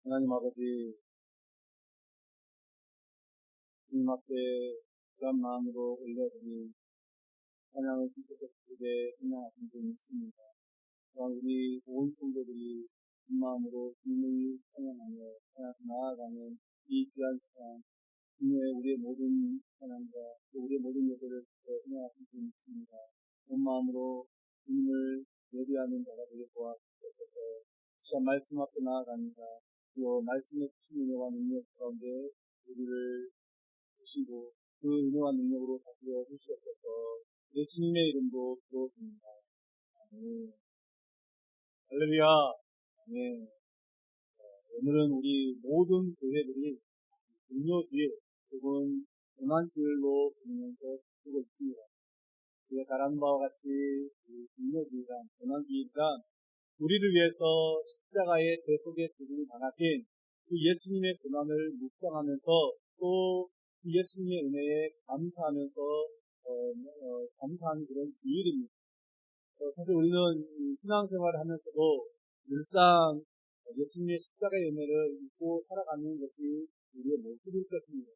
하나님 아버지, 주님 앞에 귀한 마음으로 올려드린 찬양을 주님께 찬양하신 분 있습니다. 또한 우리 온 성도들이 긴 마음으로 주님을 찬양하며 나아가는 이 귀한 시간, 주님의 우리의 모든 찬양과 또 우리의 모든 예배를 찬양하신 분 있습니다. 온 마음으로 주님을 예배하는 자가 되게 도와주셔서 시간 말씀 앞에 나아갑니다. 또 말씀의 크신 은혜와 능력 가운데 우리를 주시고 그 은혜와 능력으로 다스려 주시옵소서. 예수님의 이름으로 기도드립니다. 아멘. 할렐루야. 아멘. 오늘은 우리 모든 교회들이 금요주일 혹은 고난주일로 부르면서 쓰고 있습니다. 우리가 잘 아는 바와 같이 금요주일이란 고난주일이란 우리를 위해서 십자가의 대속의 죽음을 당하신 그 예수님의 고난을 묵상하면서 또 예수님의 은혜에 감사하면서 감사하는 그런 주일입니다. 사실 우리는 신앙생활을 하면서도 늘상 예수님의 십자가의 은혜를 잊고 살아가는 것이 우리의 모습일 것입니다.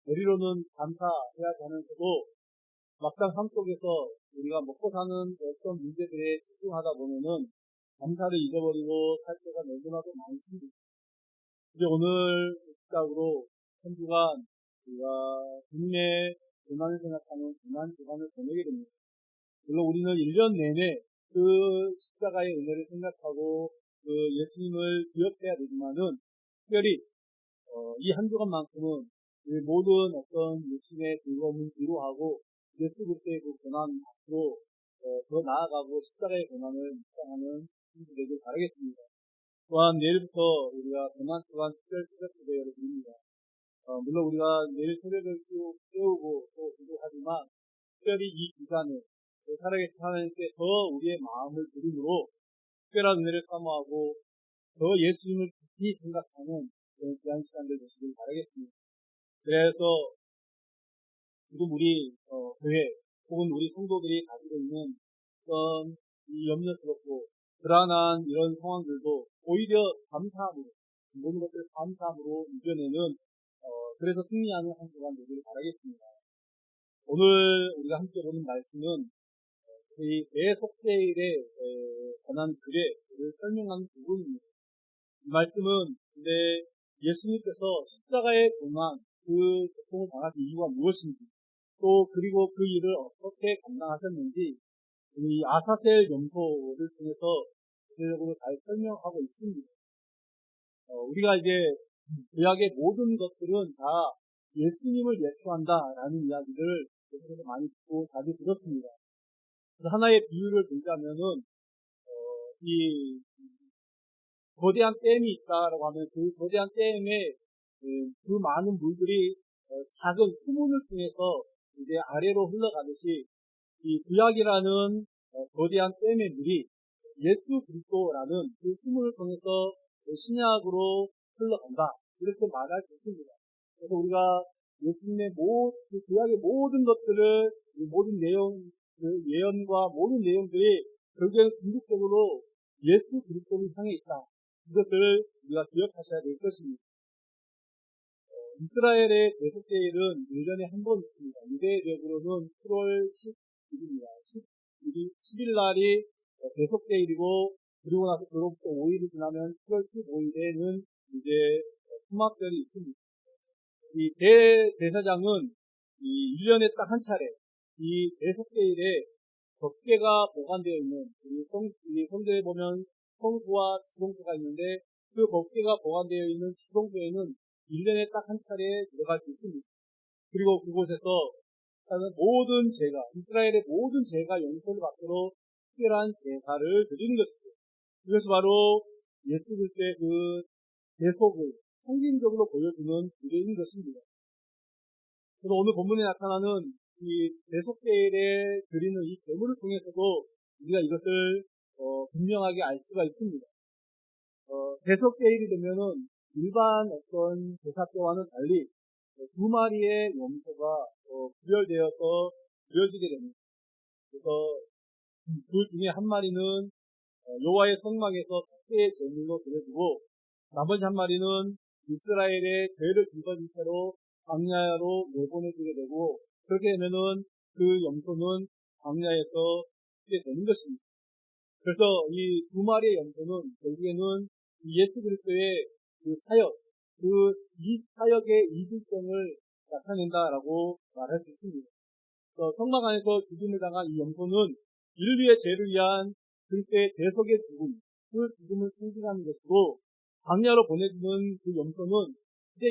머리로는 감사해야 하면서도 막상 삶 속에서 우리가 먹고 사는 어떤 문제들에 집중하다 보면은 감사를 잊어버리고 살 때가 너무나도 많습니다. 이제 오늘 시작으로 한 주간 우리가 주님의 고난을 생각하는 고난 주간을 보내게 됩니다. 물론 우리는 1년 내내 그 십자가의 은혜를 생각하고 그 예수님을 기억해야 되지만은 특별히 이 한 주간만큼은 우리 모든 어떤 예수님의 즐거움을 뒤로하고 예수 그리스도의 그 고난 앞으로 더 나아가고 십자가의 고난을 묵상하는 분들 되길 바라겠습니다. 또한 내일부터 우리가 고난 주간 특별 새벽기도회를 드립니다. 물론 우리가 내일 새벽을 쭉 깨우고 또 기도하지만 특별히 이 기간에 살아계신 하나님께 더 우리의 마음을 드림으로 특별한 은혜를 사모하고 더 예수님을 깊이 생각하는 그런 귀한 시간들 되시길 바라겠습니다. 그래서 지금 우리 교회 혹은 우리 성도들이 가지고 있는 어떤 이 염려스럽고 불안한 이런 상황들도 오히려 감사함으로 모든 것들을 감사함으로 이겨내는 그래서 승리하는 한 주간 되기를 바라겠습니다. 오늘 우리가 함께 보는 말씀은 이 대속죄일에 관한 글을 설명하는 부분입니다. 이 말씀은 근데 예수님께서 십자가의 고난, 그 고통을 당하신 이유가 무엇인지 또 그리고 그 일을 어떻게 감당하셨는지 이 아사셀 염소를 통해서 구체적으로 잘 설명하고 있습니다. 우리가 이제 구약의 모든 것들은 다 예수님을 예표한다라는 이야기를 계속해서 많이 듣고 자주 들었습니다. 하나의 비유를 들자면은 이 거대한 댐이 있다라고 하면 그 거대한 댐에 그 많은 물들이 작은 수문을 통해서 이제 아래로 흘러가듯이 이 구약이라는 거대한 댐의 물이 예수 그리스도라는 그 수문을 통해서 신약으로 흘러간다 이렇게 말할 수 있습니다. 그래서 우리가 예수님의 그 구약의 모든 것들을 모든 내용 그 예언과 모든 내용들이 결국에는 궁극적으로 예수 그리스도를 향해 있다. 이것을 우리가 기억하셔야 될 것입니다. 이스라엘의 대속죄일은 1년에 한 번 있습니다. 유대적으로는 7월 10일입니다. 10일 날이 대속죄일이고 그리고 나서 그로부터 5일이 지나면 7월 15일에는 이제 수막절이 있습니다. 이 대제사장은 이 1년에 딱 한 차례 이 대속죄일에 법궤가 보관되어 있는 이 성전에 보면 성소와 지성소가 있는데 그 법궤가 보관되어 있는 지성소에는 1년에 딱 한 차례 들어갈 수 있습니다. 그리고 그곳에서 모든 죄가 이스라엘의 모든 죄가 용서를 받도록 특별한 제사를 드리는 것이죠. 이것이 바로 예수 그리스도의 그 대속을 상징적으로 보여주는 규례인 것입니다. 그래서 오늘 본문에 나타나는 이 대속죄일에 드리는 이 제물을 통해서도 우리가 이것을 분명하게 알 수가 있습니다. 대속죄일이 되면은 일반 어떤 제사때와는 달리 두 마리의 염소가 구별되어서 드려지게 됩니다. 그래서 그 중에 한 마리는 여호와의 성막에서 특대의 제물로 드려지고 나머지 한 마리는 이스라엘의 죄를 짊어진 채로 광야로 내보내지게 되고, 그렇게 되면은 그 염소는 광야에서 죽게 되는 것입니다. 그래서 이 두 마리의 염소는 결국에는 예수 그리스도의 그 사역, 이 사역의 이중성을 나타낸다라고 말할 수 있습니다. 성막 안에서 죽임을 당한 이 염소는 인류의 죄를 위한 그리스도의 대속의 죽음, 그 죽음을 상징하는 것이고, 광야로 보내주는 그 염소는 이제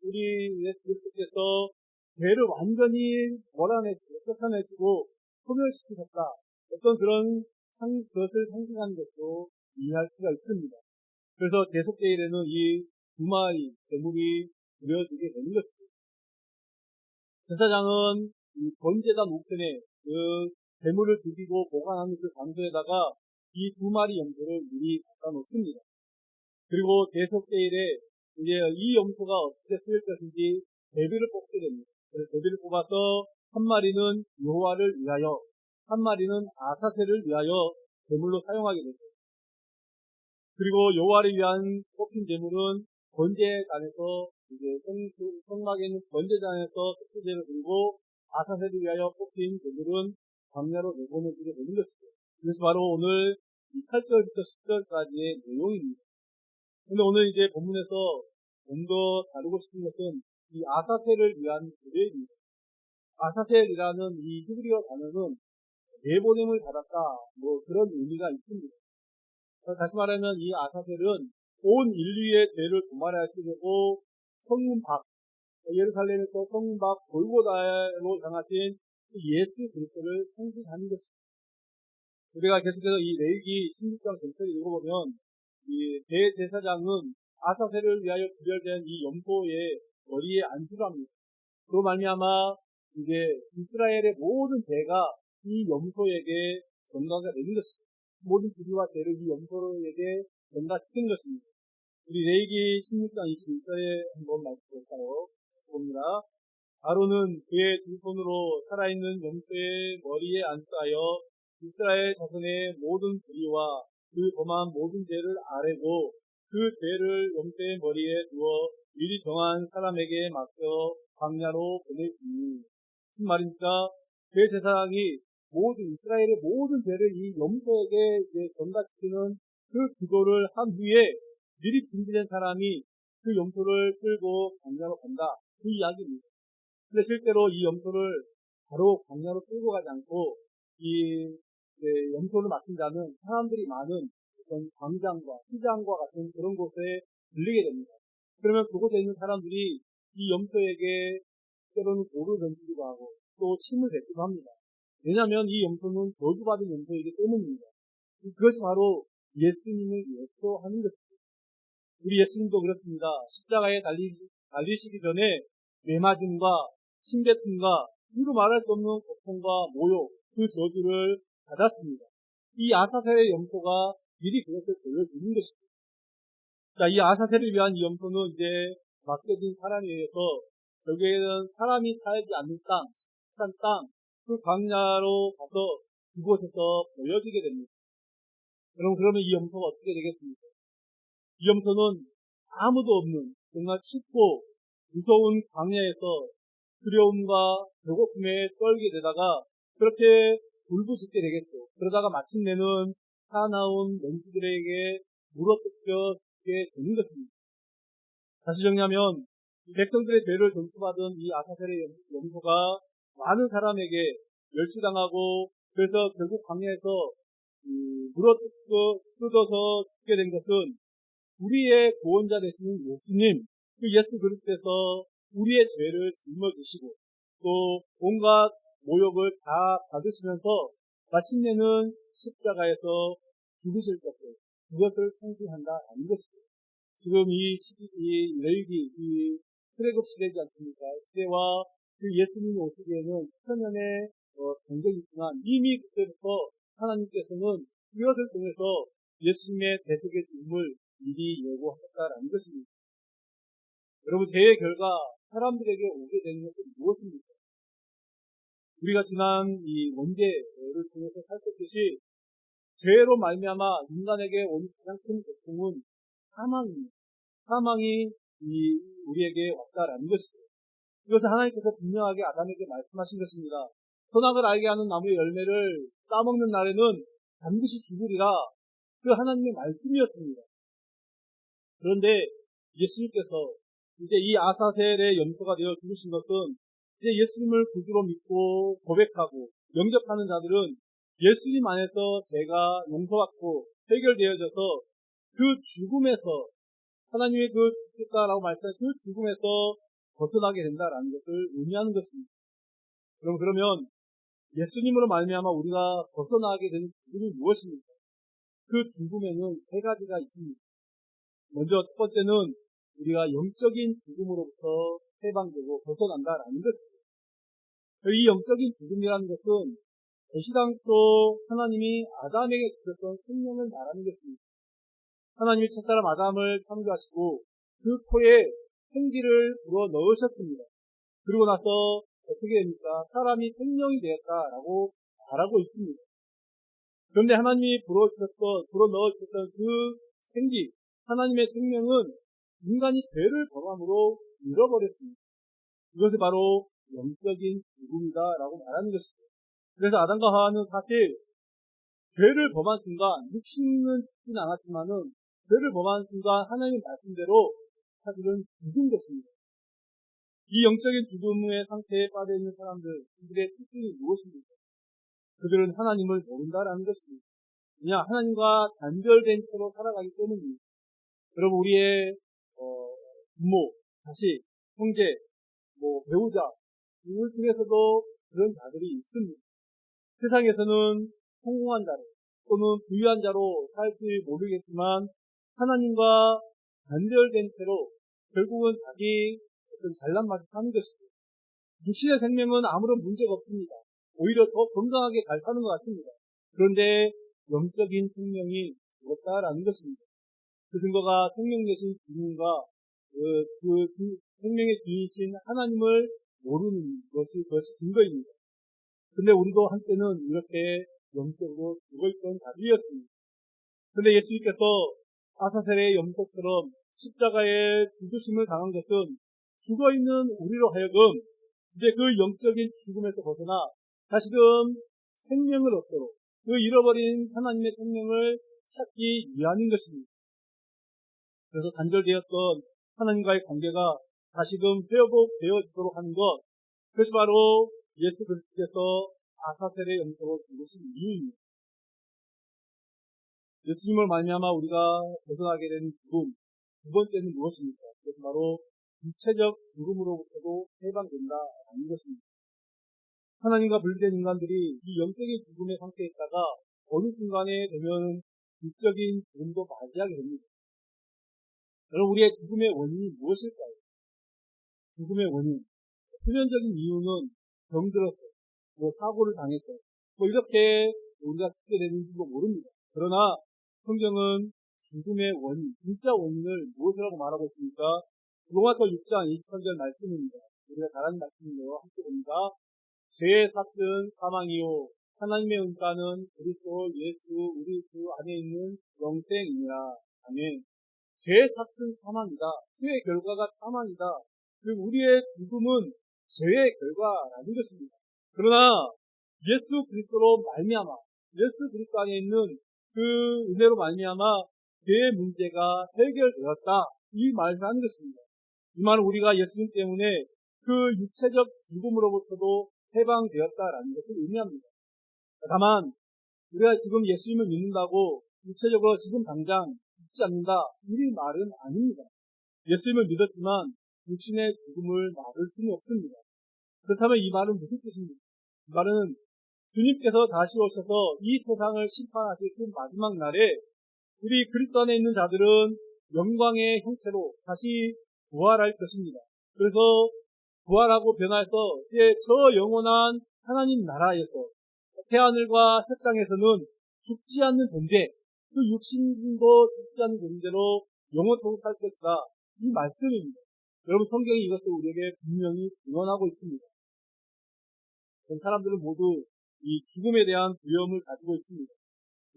우리 예수 그리스도께서 죄를 완전히 몰아내시고 쫓아내시고 소멸시키셨다. 어떤 그것을 상징하는 것으로 이해할 수가 있습니다. 그래서 대속제일에는 이 두 마리 제물이 드려지게 되는 것입니다. 제사장은 이 번제단 우편에 그 제물을 드리고 보관하는 그 장소에다가 이 두 마리 염소를 미리 갖다 놓습니다. 그리고 대속제일에 이제 이 염소가 어떻게 쓰일 것인지 제비를 뽑게 됩니다. 그래서 제비를 뽑아서 한 마리는 여호와를 위하여, 한 마리는 아사셀을 위하여 제물로 사용하게 되죠. 그리고 여호와를 위한 뽑힌 제물은 번제단에서 이제 성막에 있는 번제단에서 특수제를 드리고, 아사셀을 위하여 뽑힌 제물은 광야로 내보내지게 되는 것이죠. 이것이 바로 오늘 8절부터 10절까지의 내용입니다. 근데 오늘 이제 본문에서 좀 더 다루고 싶은 것은 이 아사셀을 위한 예배입니다. 아사셀이라는 이 히브리어 단어는 내보냄을 받았다, 그런 의미가 있습니다. 다시 말하면 이 아사셀은 온 인류의 죄를 도말하시려고 성문 밖, 예루살렘에서 성문 밖 골고다로 향하신 예수 그리스도를 상징하는 것입니다. 우리가 계속해서 이 레위기 16장 전체를 읽어보면 이 대제사장은 아사셀을 위하여 구별된 이 염소의 머리에 안수를 합니다. 그로 말미암아 이제 이스라엘의 모든 죄가 이 염소에게 전가가 되는 것입니다. 모든 불의와 죄를 이 염소에게 전가시키는 것입니다. 우리 레위기 16장 21절에 한번 말씀 볼까요? 봅니다. 아론은 그의 두 손으로 살아있는 염소의 머리에 안수하여 이스라엘 자손의 모든 불의와 그 범한 모든 죄를 아뢰고 그 죄를 염소의 머리에 두어 미리 정한 사람에게 맡겨 광야로 보내주니, 무슨 말입니까? 대제사장이 이스라엘의 모든 죄를 이 염소에게 이제 전가시키는 그 기도를 한 후에 미리 준비된 사람이 그 염소를 끌고 광야로 간다, 그 이야기입니다. 근데 실제로 이 염소를 바로 광야로 끌고 가지 않고 염소를 맡은 자는 사람들이 많은 어떤 광장과 시장과 같은 그런 곳에 들리게 됩니다. 그러면 그곳에 있는 사람들이 이 염소에게 때로는 돌을 던지기도 하고 또 침을 뱉기도 합니다. 왜냐하면 이 염소는 저주받은 염소이기 때문입니다. 그것이 바로 예수님을 예표하는 것입니다. 우리 예수님도 그렇습니다. 십자가에 달리시기 전에 매맞음과 침뱉음과 이루 말할 수 없는 고통과 모욕, 그 저주를 받았습니다. 이 아사셀의 염소가 미리 그것을 보여주는 것입니다. 자, 이 아사셀을 위한 이 염소는 이제 맡겨진 사람에 의해서 결국에는 사람이 살지 않는 땅, 그 광야로 가서 그곳에서 보여지게 됩니다. 여러분, 그러면 이 염소가 어떻게 되겠습니까? 이 염소는 아무도 없는 정말 춥고 무서운 광야에서 두려움과 배고픔에 떨게 되다가 그렇게 울부짖게 되겠죠. 그러다가 마침내는 사나운 원수들에게 물어뜯겨 죽게 되는 것입니다. 다시 정리하면 백성들의 죄를 전수받은 이 아사셀의 염소가 많은 사람에게 멸시당하고 그래서 결국 광야에서 물어뜯어서 죽게 된 것은 우리의 구원자 되시는 예수님, 그 예수 그리스도께서 우리의 죄를 짊어지시고 또 온갖 모욕을 다 받으시면서 마침내는 십자가에서 죽으실 그것을 상징한다라는 것이죠. 지금 이 레위기, 이 출애굽 시대지 않습니까? 시대와 그 예수님이 오시기에는 수천년의 간격이 있지만 이미 그때부터 하나님께서는 이것을 통해서 예수님의 대속의 죽음을 미리 예고하셨다라는 것입니다. 여러분, 죄의 결과 사람들에게 오게 되는 것은 무엇입니까? 우리가 지난 이 원죄를 통해서 살폈듯이 죄로 말미암아 인간에게 온 가장 큰 고통은 사망입니다. 사망이 우리에게 왔다라는 것이죠. 이것은 하나님께서 분명하게 아담에게 말씀하신 것입니다. 선악을 알게 하는 나무의 열매를 따먹는 날에는 반드시 죽으리라. 그 하나님의 말씀이었습니다. 그런데 예수님께서 이제 이 아사셀의 염소가 되어 죽으신 것은 이제 예수님을 구주로 믿고 고백하고 영접하는 자들은 예수님 안에서 죄가 용서받고 해결되어져서 그 죽음에서 하나님의 그 죽겠다라고 말씀한 그 죽음에서 벗어나게 된다라는 것을 의미하는 것입니다. 그러면 예수님으로 말미암아 우리가 벗어나게 된 죽음이 무엇입니까? 그 죽음에는 세 가지가 있습니다. 먼저 첫 번째는 우리가 영적인 죽음으로부터 해방되고 벗어난다라는 것입니다. 이 영적인 죽음이라는 것은 계시당초 하나님이 아담에게 주셨던 생명을 말하는 것입니다. 하나님이 첫사람 아담을 창조하시고 그 코에 생기를 불어 넣으셨습니다. 그리고 나서 어떻게 됩니까? 사람이 생명이 되었다라고 말하고 있습니다. 그런데 하나님이 불어 넣으셨던 그 생기, 하나님의 생명은 인간이 죄를 범함으로 잃어버렸습니다. 이것이 바로 영적인 죽음이다라고 말하는 것이죠. 그래서 아담과 하와는 사실 죄를 범한 순간, 육신은 죽지는 않았지만은 죄를 범한 순간 하나님 말씀대로 사실은 죽은 것입니다. 이 영적인 죽음의 상태에 빠져있는 사람들, 그들의 특징이 무엇입니까? 그들은 하나님을 모른다라는 것입니다. 그냥 하나님과 단절된 채로 살아가기 때문입니다. 여러분, 우리의 부모, 자식, 형제, 배우자, 이들 중에서도 그런 자들이 있습니다. 세상에서는 성공한 자로 또는 부유한 자로 살지 모르겠지만 하나님과 단절된 채로 결국은 자기 어떤 잘난 맛을 사는 것이죠. 육신의 생명은 아무런 문제가 없습니다. 오히려 더 건강하게 잘 사는 것 같습니다. 그런데 영적인 생명이 죽었다라는 것입니다. 그 증거가 생명 되신 주님과 그 생명의 주인이신 하나님을 모르는 것이 증거입니다. 근데 우리도 한때는 이렇게 영적으로 죽어있던 자들이었습니다. 근데 예수님께서 아사셀의 염소처럼 십자가에 죽으심을 당한 것은 죽어있는 우리로 하여금 이제 그 영적인 죽음에서 벗어나 다시금 생명을 얻도록 그 잃어버린 하나님의 생명을 찾기 위함인 것입니다. 그래서 단절되었던 하나님과의 관계가 다시금 회복되어지도록 하는 것, 그것이 바로 예수 그리스도께서 아사셀의 염소로 죽으신 이유입니다. 예수님을 말미암아 우리가 벗어나게 된 죽음, 두 번째는 무엇입니까? 그것은 바로 육체적 죽음으로부터도 해방된다라는 것입니다. 하나님과 분리된 인간들이 이 영적인 죽음의 상태에 있다가 어느 순간에 되면 육적인 죽음도 맞이하게 됩니다. 여러분, 우리의 죽음의 원인이 무엇일까요? 죽음의 원인. 표면적인 이유는 병들었어, 사고를 당했어, 이렇게 우리가 듣게 되는지도 모릅니다. 그러나 성경은 죽음의 원인, 진짜 원인을 무엇이라고 말하고 있습니까? 로마서 6장 28절 말씀입니다. 우리가 잘 아는 말씀인데요. 함께 봅니다. 죄의 삭은 사망이요 하나님의 은사는 그리스도 예수 우리 주 안에 있는 영생이니라. 아멘. 죄의 삭은 사망이다. 죄의 결과가 사망이다. 그리고 우리의 죽음은 죄의 결과라는 것입니다. 그러나 예수 그리스도로 말미암아, 예수 그리스도 안에 있는 그 은혜로 말미암아 죄의 문제가 해결되었다. 이 말을 하는 것입니다. 이 말은 우리가 예수님 때문에 그 육체적 죽음으로부터도 해방되었다라는 것을 의미합니다. 다만 우리가 지금 예수님을 믿는다고 육체적으로 지금 당장 죽지 않는다, 이 말은 아닙니다. 예수님을 믿었지만 육신의 죽음을 막을 수는 없습니다. 그렇다면 이 말은 무슨 뜻입니까? 이 말은 주님께서 다시 오셔서 이 세상을 심판하실 그 마지막 날에 우리 그리스도 안에 있는 자들은 영광의 형태로 다시 부활할 것입니다. 그래서 부활하고 변화해서 이제 저 영원한 하나님 나라에서 새하늘과 새 땅에서는 죽지 않는 존재, 그 육신도 죽지 않는 존재로 영원토록 살 것이다. 이 말씀입니다. 여러분, 성경이 이것을 우리에게 분명히 증언하고 있습니다. 사람들은 모두 이 죽음에 대한 두려움을 가지고 있습니다.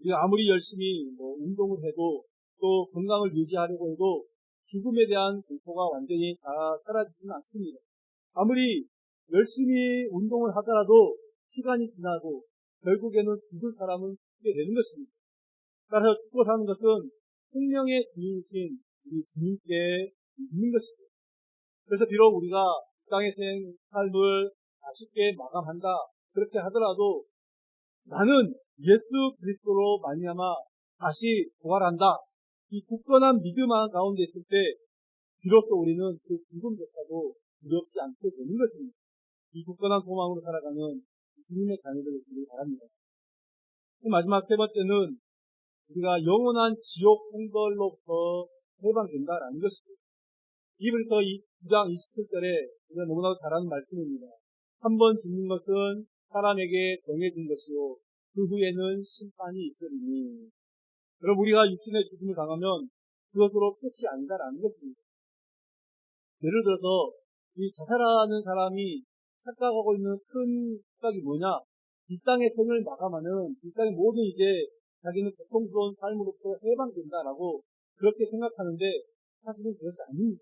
우리가 아무리 열심히 운동을 해도 또 건강을 유지하려고 해도 죽음에 대한 공포가 완전히 다 사라지지는 않습니다. 아무리 열심히 운동을 하더라도 시간이 지나고 결국에는 죽을 사람은 죽게 되는 것입니다. 따라서 죽고 사는 것은 생명의 주인이신 우리 주님께 있는 것이죠. 그래서 비록 우리가 이 땅의 삶을 아쉽게 마감한다 그렇게 하더라도 나는 예수 그리스도로 말미암아 다시 부활한다. 이 굳건한 믿음 가운데 있을 때 비로소 우리는 그 죽음조차도 두렵지 않게 되는 것입니다. 이 굳건한 소망으로 살아가는 주님의 자녀들 되시길 바랍니다. 마지막 세 번째는 우리가 영원한 지옥 형벌로부터 해방된다라는 것이죠. 이브리서 2장 27절에 우리가 너무나도 잘 아는 말씀입니다. 한 번 죽는 것은 사람에게 정해진 것이요 그 후에는 심판이 있으리니. 여러분, 우리가 육신의 죽음을 당하면 그것으로 끝이 아니다라는 것입니다. 예를 들어서 이 자살하는 사람이 착각하고 있는 큰 착각이 뭐냐? 이 땅의 생을 마감하는 이 땅의 모든 이제 자기는 고통스러운 삶으로부터 해방된다라고 그렇게 생각하는데 사실은 그것이 아닙니다.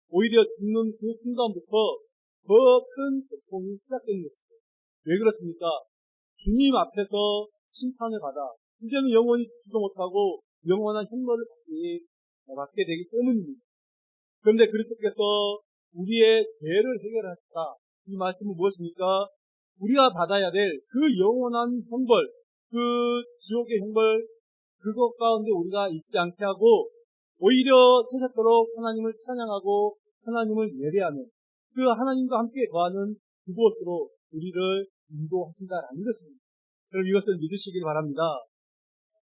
오히려 죽는 그 순간부터 더 큰 고통이 시작되는 것이죠. 왜 그렇습니까? 주님 앞에서 심판을 받아 이제는 영원히 죽지도 못하고 영원한 형벌을 받게 되기 때문입니다. 그런데 그리스도께서 우리의 죄를 해결하셨다. 이 말씀은 무엇입니까? 우리가 받아야 될 그 영원한 형벌, 그 지옥의 형벌, 그것 가운데 우리가 있지 않게 하고 오히려 세세토록 하나님을 찬양하고 하나님을 예배하는 그 하나님과 함께 거하는 그곳으로 우리를 인도하신다라는 것입니다. 그럼 이것을 믿으시길 바랍니다.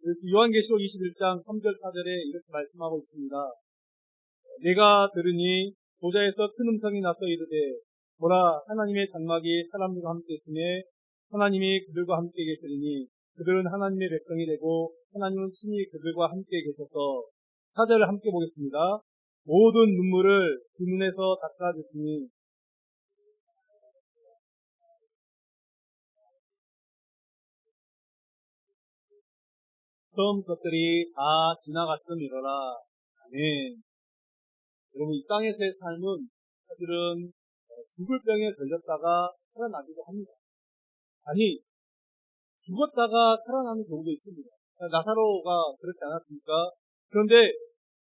요한계시록 21장 3절 4절에 이렇게 말씀하고 있습니다. 내가 들으니 보좌에서 큰 음성이 나서 이르되 보라 하나님의 장막이 사람들과 함께 있으며 하나님이 그들과 함께 계시리니 그들은 하나님의 백성이 되고 하나님은 친히 그들과 함께 계셔서 4절을 함께 보겠습니다. 모든 눈물을 그 눈에서 닦아주시니 처음 것들이 다 지나갔음이로라. 아멘. 여러분, 이 땅에서의 삶은 사실은 죽을 병에 걸렸다가 살아나기도 합니다. 아니, 죽었다가 살아나는 경우도 있습니다. 나사로가 그렇지 않았습니까? 그런데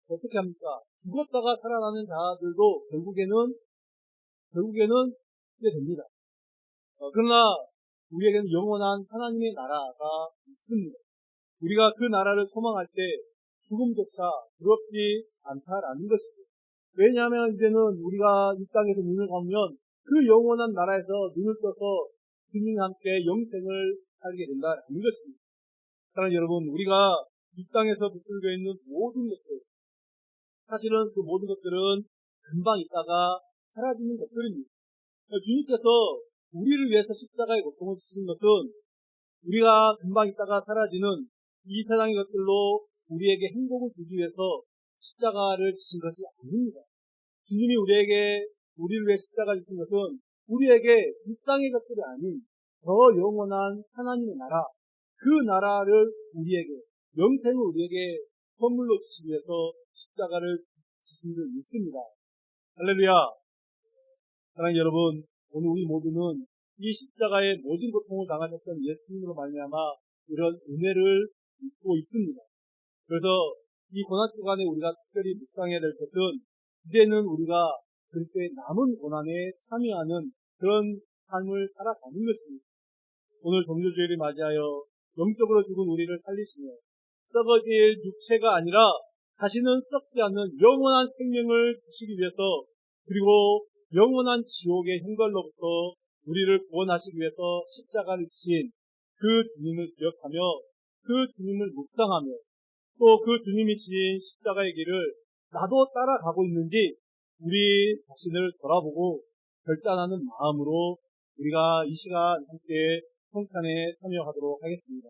어떻게 합니까? 죽었다가 살아나는 자들도 결국에는 죽게 됩니다. 그러나 우리에게는 영원한 하나님의 나라가 있습니다. 우리가 그 나라를 소망할 때 죽음조차 두렵지 않다라는 것이죠. 왜냐하면 이제는 우리가 이 땅에서 눈을 감으면 그 영원한 나라에서 눈을 떠서 주님과 함께 영생을 살게 된다는 것입니다. 사랑하는 여러분, 우리가 이 땅에서 붙들고 있는 모든 것들, 사실은 그 모든 것들은 금방 있다가 사라지는 것들입니다. 주님께서 우리를 위해서 십자가의 고통을 지신 것은 우리가 금방 있다가 사라지는 이 세상의 것들로 우리에게 행복을 주기 위해서 십자가를 지신 것이 아닙니다. 주님이 우리를 위해 십자가를 지신 것은 우리에게 이 땅의 것들이 아닌 더 영원한 하나님의 나라, 그 나라를 우리에게, 영생을 우리에게 선물로 주시기 위해서 십자가를 지신 줄 믿습니다. 할렐루야. 사랑하는 여러분, 오늘 우리 모두는 이 십자가의 모진 고통을 당하셨던 예수님으로 말미암아 이런 은혜를 입고 있습니다. 그래서 이 고난 주간에 우리가 특별히 묵상해야 될 것은 이제는 우리가 그리스도의 남은 고난에 참여하는 그런 삶을 살아가는 것입니다. 오늘 종료주일을 맞이하여 영적으로 죽은 우리를 살리시며 썩어질 육체가 아니라 다시는 썩지 않는 영원한 생명을 주시기 위해서 그리고 영원한 지옥의 형벌로부터 우리를 구원하시기 위해서 십자가를 지신 그 주님을 기억하며 그 주님을 묵상하며 또 그 주님이 지신 십자가의 길을 나도 따라가고 있는지 우리 자신을 돌아보고 결단하는 마음으로 우리가 이 시간 함께 성찬에 참여하도록 하겠습니다.